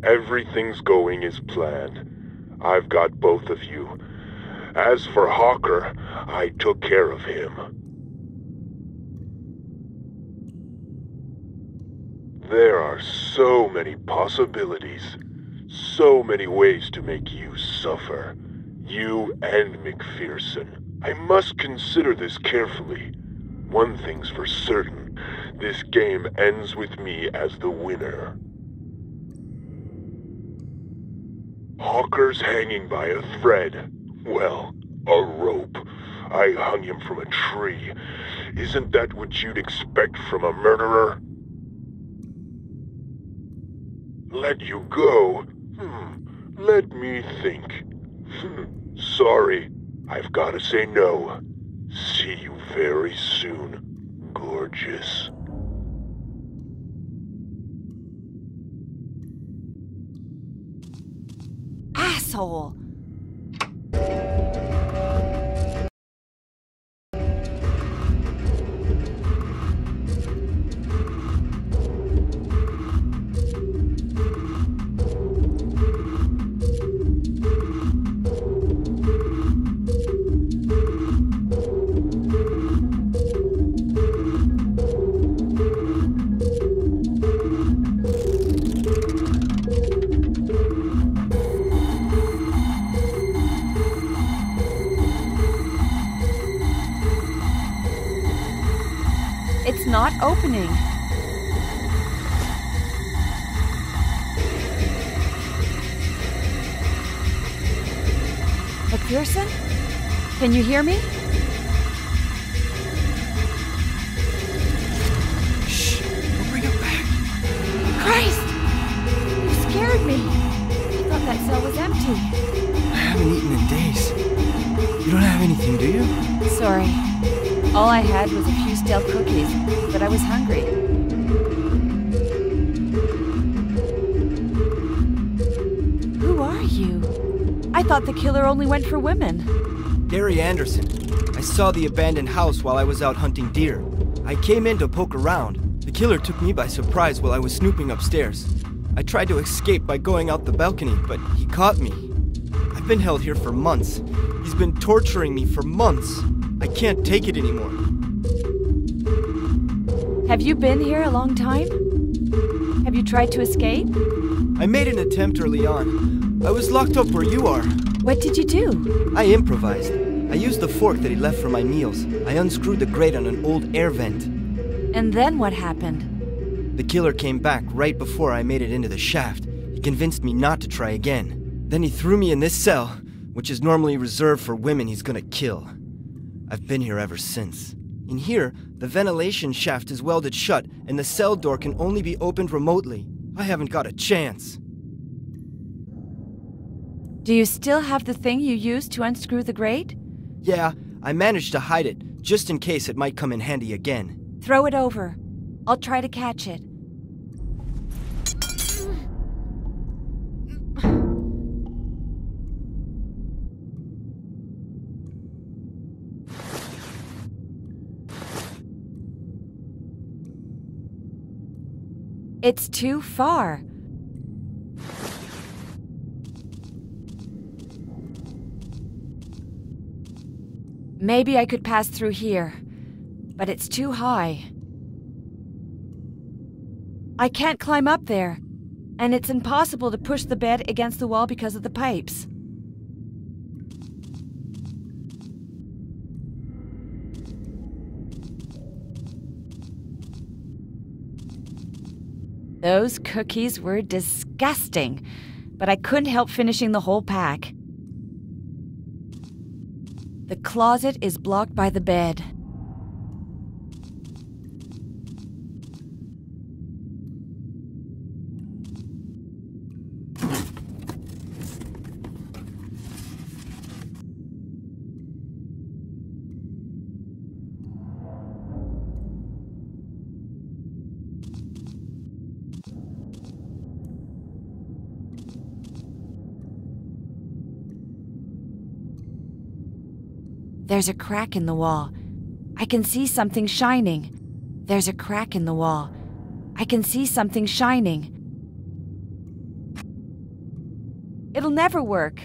Everything's going as planned. I've got both of you. As for Hawker, I took care of him. There are so many possibilities. So many ways to make you suffer. You and McPherson. I must consider this carefully. One thing's for certain. This game ends with me as the winner. Hawker's hanging by a thread. Well, a rope. I hung him from a tree. Isn't that what you'd expect from a murderer? Let you go? Let me think. Sorry, I've got to say no. See you very soon, gorgeous. Asshole! It's not opening. McPherson? Can you hear me? Shh! Don't bring it back. Christ! You scared me. I thought that cell was empty. I haven't eaten in days. You don't have anything, do you? Sorry. All I had was a few stale cookies, but I was hungry. Who are you? I thought the killer only went for women. Gary Anderson. I saw the abandoned house while I was out hunting deer. I came in to poke around. The killer took me by surprise while I was snooping upstairs. I tried to escape by going out the balcony, but he caught me. I've been held here for months. He's been torturing me for months. I can't take it anymore. Have you been here a long time? Have you tried to escape? I made an attempt early on. I was locked up where you are. What did you do? I improvised. I used the fork that he left for my meals. I unscrewed the grate on an old air vent. And then what happened? The killer came back right before I made it into the shaft. He convinced me not to try again. Then he threw me in this cell, which is normally reserved for women he's gonna kill. I've been here ever since. In here, the ventilation shaft is welded shut, and the cell door can only be opened remotely. I haven't got a chance. Do you still have the thing you used to unscrew the grate? Yeah, I managed to hide it, just in case it might come in handy again. Throw it over. I'll try to catch it. It's too far. Maybe I could pass through here, but it's too high. I can't climb up there, and it's impossible to push the bed against the wall because of the pipes. Those cookies were disgusting, but I couldn't help finishing the whole pack. The closet is blocked by the bed. There's a crack in the wall. I can see something shining. There's a crack in the wall. I can see something shining. It'll never work.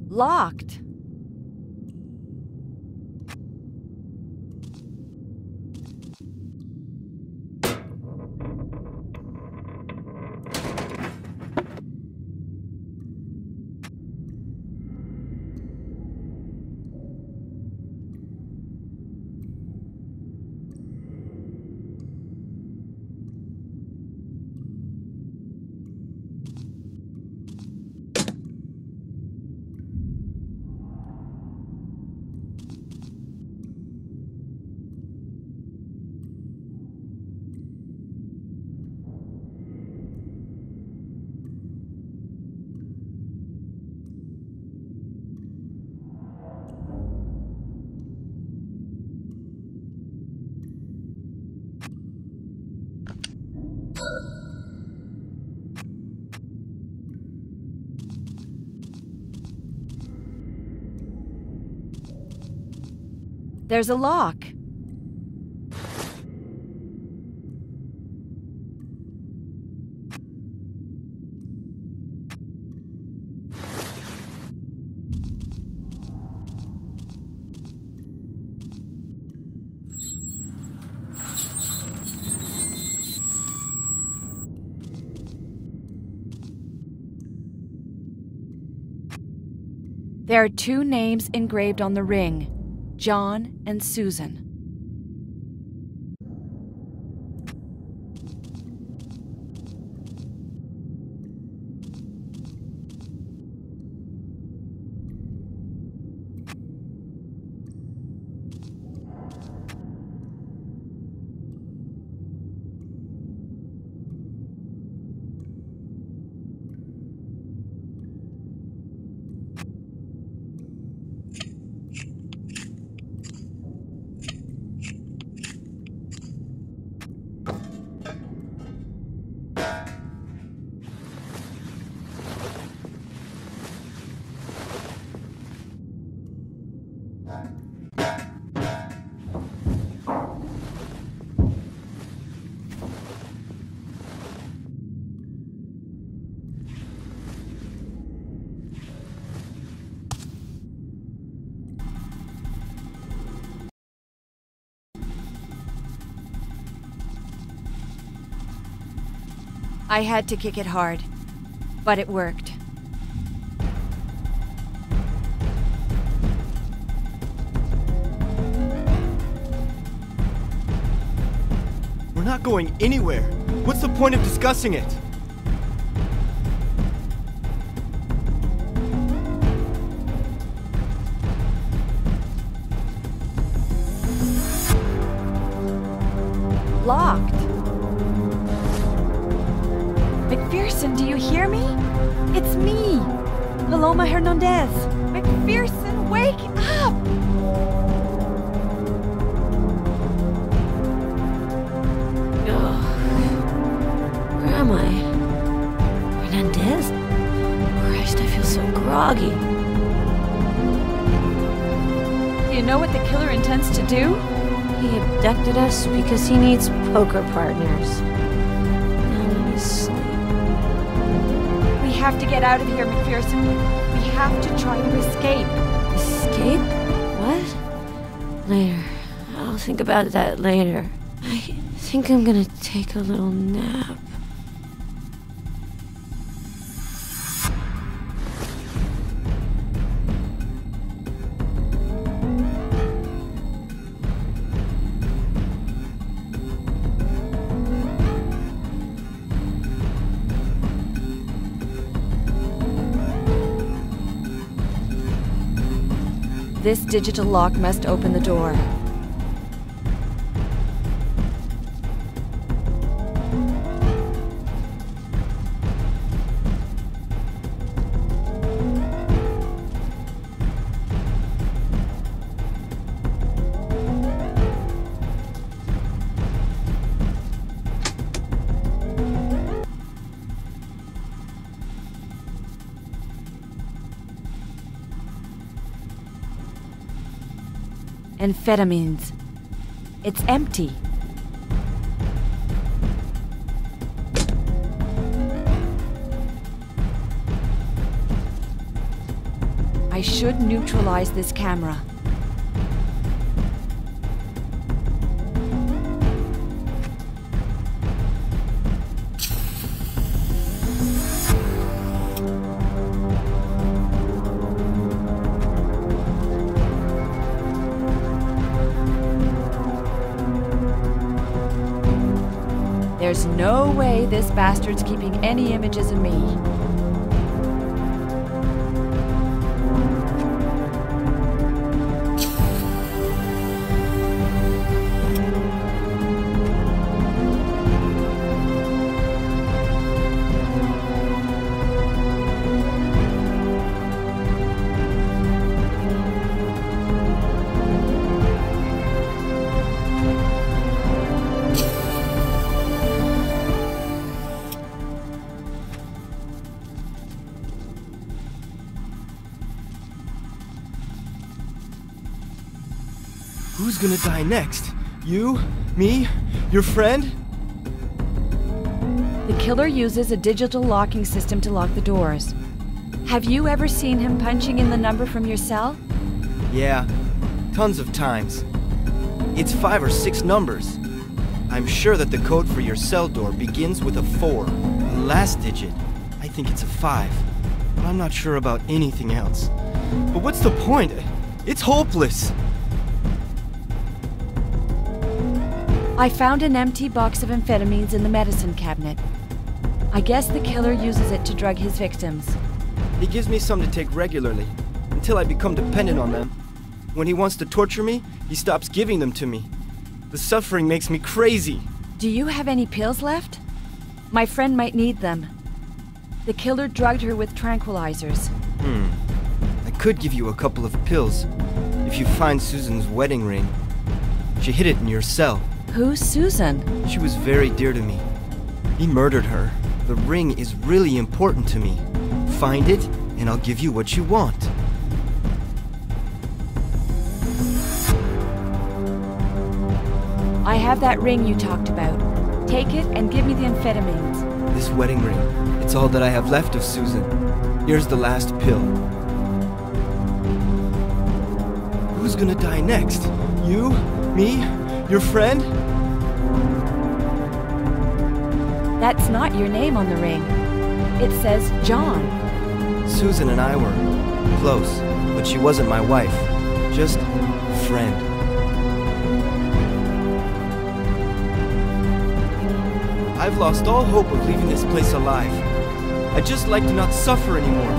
Locked. There's a lock. There are 2 names engraved on the ring, John and Susan. I had to kick it hard, but it worked. We're not going anywhere. What's the point of discussing it? Locked. McPherson, do you hear me? It's me, Paloma Hernandez. McPherson, wake up! Ugh. Where am I? Hernandez? Christ, I feel so groggy. Do you know what the killer intends to do? He abducted us because he needs poker partners. Now let me sleep. We have to get out of here, McPherson. We have to try to escape. Escape? What? Later. I'll think about that later. I think I'm gonna take a little nap. This digital lock must open the door. Amphetamines. It's empty. I should neutralize this camera. There's no way this bastard's keeping any images of me. Who's gonna die next? You? Me? Your friend? The killer uses a digital locking system to lock the doors. Have you ever seen him punching in the number from your cell? Yeah, tons of times. It's 5 or 6 numbers. I'm sure that the code for your cell door begins with a 4. The last digit, I think it's a 5. But I'm not sure about anything else. But what's the point? It's hopeless. I found an empty box of amphetamines in the medicine cabinet. I guess the killer uses it to drug his victims. He gives me some to take regularly, until I become dependent on them. When he wants to torture me, he stops giving them to me. The suffering makes me crazy. Do you have any pills left? My friend might need them. The killer drugged her with tranquilizers. I could give you a couple of pills, if you find Susan's wedding ring. She hid it in your cell. Who's Susan? She was very dear to me. He murdered her. The ring is really important to me. Find it, and I'll give you what you want. I have that ring you talked about. Take it and give me the amphetamines. This wedding ring, it's all that I have left of Susan. Here's the last pill. Who's gonna die next? You? Me? Your friend? That's not your name on the ring. It says John. Susan and I were close, but she wasn't my wife. Just a friend. I've lost all hope of leaving this place alive. I'd just like to not suffer anymore.